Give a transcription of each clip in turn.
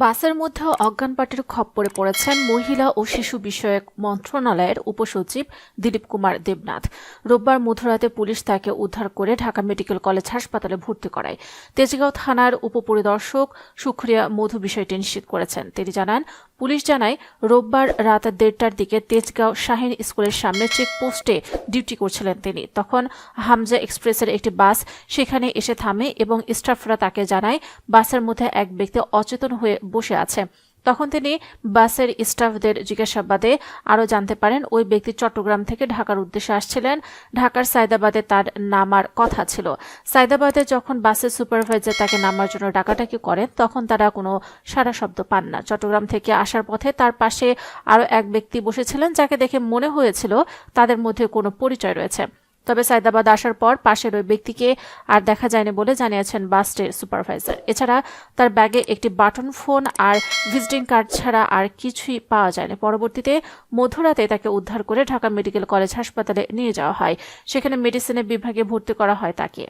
বাসের মধ্যে অজ্ঞান পার্টির খপ্পরে পড়েছেন মহিলা ও শিশু বিষয়ক মন্ত্রণালয়ের উপসচিব দিলীপ কুমার দেবনাথ। রোববার মধ্যরাতে পুলিশ তাকে উদ্ধার করে ঢাকা মেডিকেল কলেজ হাসপাতালে ভর্তি করায়। তেজগাঁও থানার উপপরিদর্শক সুখরিয়া মধু বিষয়টি নিশ্চিত করেছেন। তিনি জানান, পুলিশ জানায় রোববার রাত 1:30টার দিকে তেজগাঁও শাহীন স্কুলের সামনে চেকপোস্টে ডিউটি করছিলেন তিনি। তখন হামজা এক্সপ্রেসের একটি বাস সেখানে এসে থামে এবং স্টাফরা তাকে জানায় বাসের মধ্যে এক ব্যক্তি অচেতন হয়ে বসে আছে। তখন তিনি বাসের স্টাফদের জিজ্ঞাসাবাদে আরও জানতে পারেন ওই ব্যক্তি চট্টগ্রাম থেকে ঢাকার উদ্দেশ্যে আসছিলেন। ঢাকার সায়দাবাদে তার নামার কথা ছিল। সায়দাবাদে যখন বাসের সুপারভাইজার তাকে নামার জন্য ডাকাডাকি করেন তখন তারা কোনো সাড়া শব্দ পান না। চট্টগ্রাম থেকে আসার পথে তার পাশে আরও এক ব্যক্তি বসেছিলেন, যাকে দেখে মনে হয়েছিল তাদের মধ্যে কোনো পরিচয় রয়েছে। তবে সায়দাবাদ আসার পর পাশের ওই ব্যক্তিকে আর দেখা যায়নি বলে জানিয়েছেন বাসটির সুপারভাইজার। এছাড়া তার ব্যাগে একটি বাটন ফোন আর ভিজিটিং কার্ড ছাড়া আর কিছুই পাওয়া যায়নি। পরবর্তীতে মধ্যরাতে তাকে উদ্ধার করে ঢাকা মেডিকেল কলেজ হাসপাতালে নিয়ে যাওয়া হয়। সেখানে মেডিসিনের বিভাগে ভর্তি করা হয় তাকে।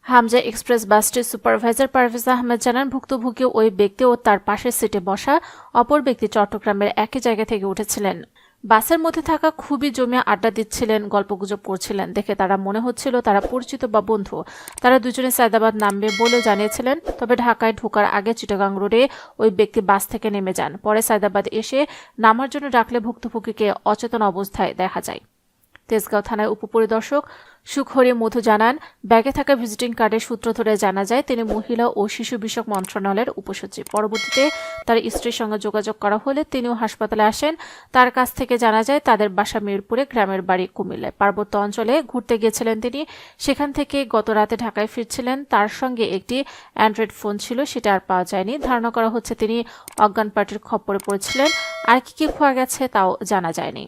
হামজা এক্সপ্রেস বাসটির সুপারভাইজার পারভেজ আহমেদ জানান, ভুক্তভোগী ওই ব্যক্তি ও তার পাশের সিটে বসা অপর ব্যক্তি চট্টগ্রামের একই জায়গা থেকে উঠেছিলেন। বাসের মধ্যে থাকা খুবই জমিয়ে আড্ডা দিচ্ছিলেন, গল্পগুজব করছিলেন। দেখে তারা মনে হচ্ছিল তারা পরিচিত বা বন্ধু। তারা দুজনে সায়দাবাদ নামবে বলেও জানিয়েছিলেন। তবে ঢাকায় ঢোকার আগে চিটাগাং রোডে ওই ব্যক্তি বাস থেকে নেমে যান। পরে সায়দাবাদ এসে নামার জন্য ডাকলে ভুক্তভোগীকে অচেতন অবস্থায় দেখা যায়। তেজগাঁও থানার উপপরিদর্শক সুখরিয়া মধু জানান, ব্যাগে থাকা ভিজিটিং কার্ডের সূত্র ধরে জানা যায় তিনি মহিলা ও শিশু বিষয়ক মন্ত্রণালয়ের উপসচিব। পরবর্তীতে তার স্ত্রীর সঙ্গে যোগাযোগ করা হলে তিনিও হাসপাতালে আসেন। তার কাছ থেকে জানা যায় তাদের বাসা মিরপুরে, গ্রামের বাড়ি কুমিল্লায়। পার্বত্য অঞ্চলে ঘুরতে গিয়েছিলেন তিনি। সেখান থেকে গত রাতে ঢাকায় ফিরছিলেন। তার সঙ্গে একটি অ্যান্ড্রয়েড ফোন ছিল, সেটা আর পাওয়া যায়নি। ধারণা করা হচ্ছে তিনি অজ্ঞান পার্টির খপ্পরে পড়েছিলেন। আর কি খোয়া গেছে তাও জানা যায়নি।